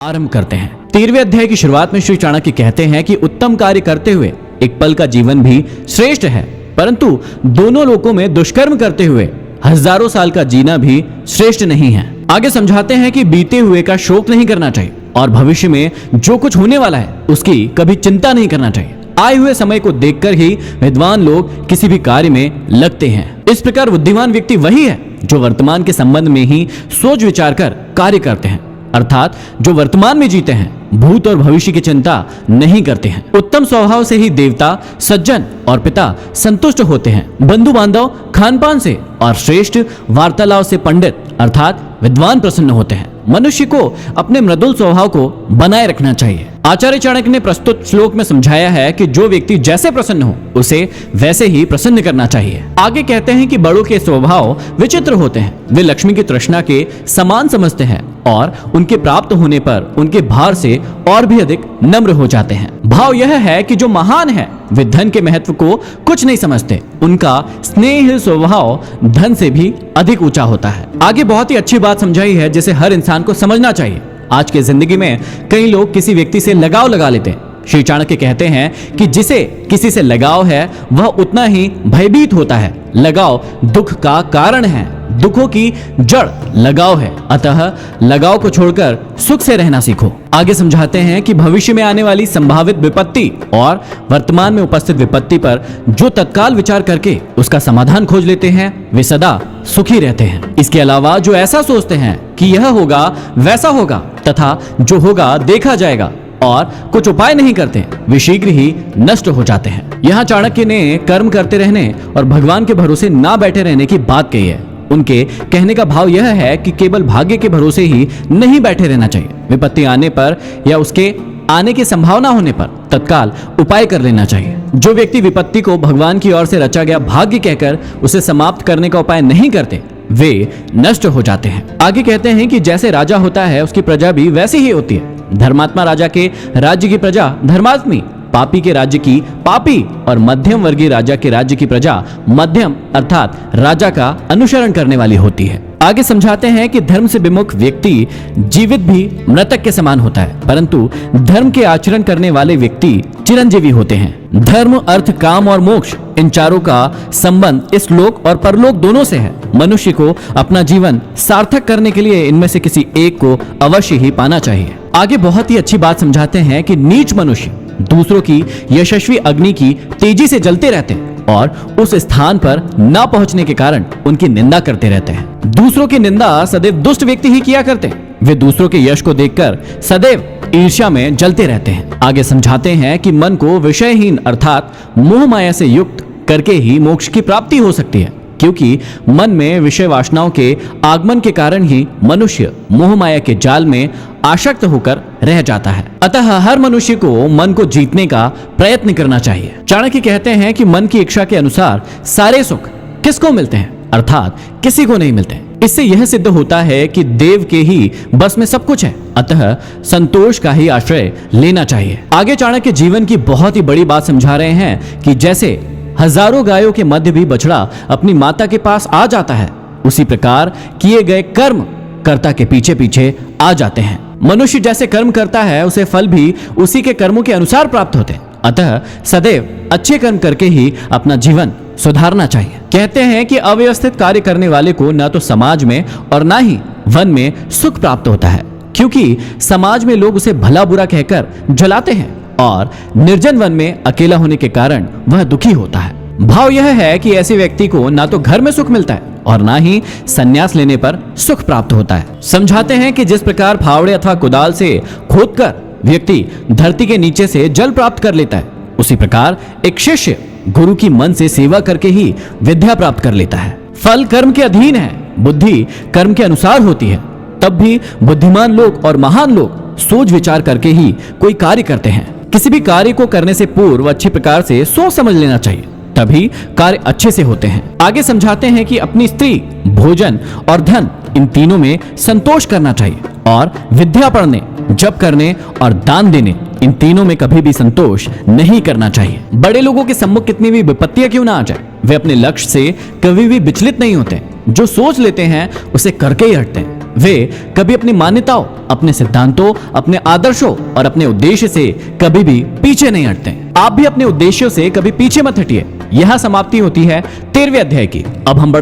आरंभ करते हैं। 13वें अध्याय की शुरुआत में श्री चाणक्य कहते हैं कि उत्तम कार्य करते हुए एक पल का जीवन भी श्रेष्ठ है, परंतु दोनों लोकों में दुष्कर्म करते हुए हजारों साल का जीना भी श्रेष्ठ नहीं है। आगे समझाते हैं कि बीते हुए का शोक नहीं करना चाहिए और भविष्य में जो कुछ होने वाला है उसकी कभी चिंता नहीं करना चाहिए। आए हुए समय को देखकर ही विद्वान लोग किसी भी कार्य में लगते हैं। इस प्रकार बुद्धिमान व्यक्ति वही है जो वर्तमान के संबंध में ही सोच विचार कर कार्य करते हैं, अर्थात जो वर्तमान में जीते हैं, भूत और भविष्य की चिंता नहीं करते हैं। उत्तम स्वभाव से ही देवता, सज्जन और पिता संतुष्ट होते हैं। बंधु बांधव, खान पान से और श्रेष्ठ वार्तालाप से पंडित अर्थात विद्वान प्रसन्न होते हैं। मनुष्य को अपने मृदुल स्वभाव को बनाए रखना चाहिए। आचार्य चाणक्य ने प्रस्तुत श्लोक में समझाया है कि जो व्यक्ति जैसे प्रसन्न हो उसे वैसे ही प्रसन्न करना चाहिए। आगे कहते हैं कि बड़ों के स्वभाव विचित्र होते हैं, वे लक्ष्मी की तृष्णा के समान समझते हैं और उनके प्राप्त होने पर उनके भार से और भी अधिक नम्र हो जाते हैं। भाव यह है कि जो महान है वे धन के महत्व को कुछ नहीं समझते, उनका स्नेह स्वभाव धन से भी अधिक ऊंचा होता है। आगे बहुत ही अच्छी बात समझाई है जिसे हर इंसान को समझना चाहिए। आज के जिंदगी में कई लोग किसी व्यक्ति से लगाव लगा लेते हैं। श्री चाणक्य कहते हैं कि जिसे किसी से लगाव है वह उतना ही भयभीत होता है। लगाव दुख का कारण है, दुखों की जड़ लगाव है, अतः लगाव को छोड़कर सुख से रहना सीखो। आगे समझाते हैं कि भविष्य में आने वाली संभावित विपत्ति और वर्तमान में उपस्थित विपत्ति पर जो तत्काल विचार करके उसका समाधान खोज लेते हैं वे सदा सुखी रहते हैं। इसके अलावा जो ऐसा सोचते हैं कि यह होगा वैसा होगा तथा जो होगा देखा जाएगा और कुछ उपाय नहीं करते, वे शीघ्र ही नष्ट हो जाते हैं। यहाँ चाणक्य ने कर्म करते रहने और भगवान के भरोसे ना बैठे रहने की बात कही है। उनके कहने का भाव यह है कि केवल भाग्य के भरोसे ही नहीं बैठे रहना चाहिए। विपत्ति आने पर या उसके आने की संभावना होने पर तत्काल उपाय कर लेना चाहिए। जो व्यक्ति विपत्ति को भगवान की ओर से रचा गया भाग्य कहकर उसे समाप्त करने का उपाय नहीं करते वे नष्ट हो जाते हैं। आगे कहते हैं कि जैसे राजा होता है उसकी प्रजा भी वैसी ही होती है। धर्मात्मा राजा के राज्य की प्रजा धर्मात्मी, पापी के राज्य की पापी और मध्यम वर्गीय राजा के राज्य की प्रजा मध्यम अर्थात राजा का अनुसरण करने वाली होती है। आगे समझाते हैं कि धर्म से विमुख व्यक्ति जीवित भी मृतक के समान होता है, परंतु धर्म के आचरण करने वाले व्यक्ति चिरंजीवी होते हैं। धर्म, अर्थ, काम और मोक्ष इन चारों का संबंध इस लोक और परलोक दोनों से है। मनुष्य को अपना जीवन सार्थक करने के लिए इनमें से किसी एक को अवश्य ही पाना चाहिए। आगे बहुत ही अच्छी बात समझाते हैं कि नीच मनुष्य दूसरों की यशस्वी अग्नि की तेजी से जलते रहते हैं और उस स्थान पर ना पहुंचने के कारण उनकी निंदा करते रहते हैं। दूसरों की निंदा सदैव दुष्ट व्यक्ति ही किया करते हैं। वे दूसरों के यश को देखकर सदैव ईर्ष्या में जलते रहते हैं। आगे समझाते हैं कि मन को विषयहीन अर्थात मोह माया से युक्त करके ही मोक्ष की प्राप्ति हो सकती है, क्योंकि मन में विषय वासनाओं के आगमन के कारण ही मनुष्य मोह माया के जाल में आसक्त होकर रह जाता है। अतः हर मनुष्य को मन को जीतने का प्रयत्न करना चाहिए। चाणक्य कहते हैं कि मन की इच्छा के अनुसार सारे सुख किसको मिलते हैं, अर्थात किसी को नहीं मिलते। इससे यह सिद्ध होता है कि देव के ही बस में सब कुछ है, अतः संतोष का ही आश्रय लेना चाहिए। आगे चाणक्य जीवन की बहुत ही बड़ी बात समझा रहे हैं कि जैसे हजारों गायों के मध्य भी बछड़ा अपनी माता के पास आ जाता है, उसी प्रकार किए गए कर्म कर्ता के पीछे पीछे आ जाते हैं। मनुष्य जैसे कर्म करता है उसे फल भी उसी के कर्मों के अनुसार प्राप्त होते हैं, अतः सदैव अच्छे कर्म करके ही अपना जीवन सुधारना चाहिए। कहते हैं कि अव्यवस्थित कार्य करने वाले को न तो समाज में और न ही वन में सुख प्राप्त होता है, क्योंकि समाज में लोग उसे भला बुरा कहकर जलाते हैं और निर्जन वन में अकेला होने के कारण वह दुखी होता है। भाव यह है कि ऐसे व्यक्ति को ना तो घर में सुख मिलता है और ना ही संन्यास लेने पर सुख प्राप्त होता है। समझाते हैं कि जिस प्रकार फावड़े अथवा कुदाल से खोदकर व्यक्ति धरती के नीचे से जल प्राप्त कर लेता है, उसी प्रकार एक शिष्य गुरु की मन से सेवा करके ही विद्या प्राप्त कर लेता है। फल कर्म के अधीन है, बुद्धि कर्म के अनुसार होती है। तब भी बुद्धिमान लोग और महान लोग सोच विचार करके ही कोई कार्य करते हैं। किसी भी कार्य को करने से पूर्व अच्छी प्रकार से सोच समझ लेना चाहिए, तभी कार्य अच्छे से होते हैं। आगे समझाते हैं कि अपनी स्त्री, भोजन और धन इन तीनों में संतोष करना चाहिए और विद्या पढ़ने, जप करने और दान देने इन तीनों में कभी भी संतोष नहीं करना चाहिए। बड़े लोगों के सम्मुख कितनी भी विपत्तियां क्यों ना आ जाए, वे अपने लक्ष्य से कभी भी विचलित नहीं होते। जो सोच लेते हैं उसे करके ही हटते हैं। वे कभी अपनी मान्यताओं, अपने सिद्धांतों, अपने आदर्शों और अपने उद्देश्य से कभी भी पीछे नहीं हटते। आप भी अपने उद्देश्यों से कभी पीछे मत हटिए। यह समाप्ति होती है 13वें अध्याय की। अब हम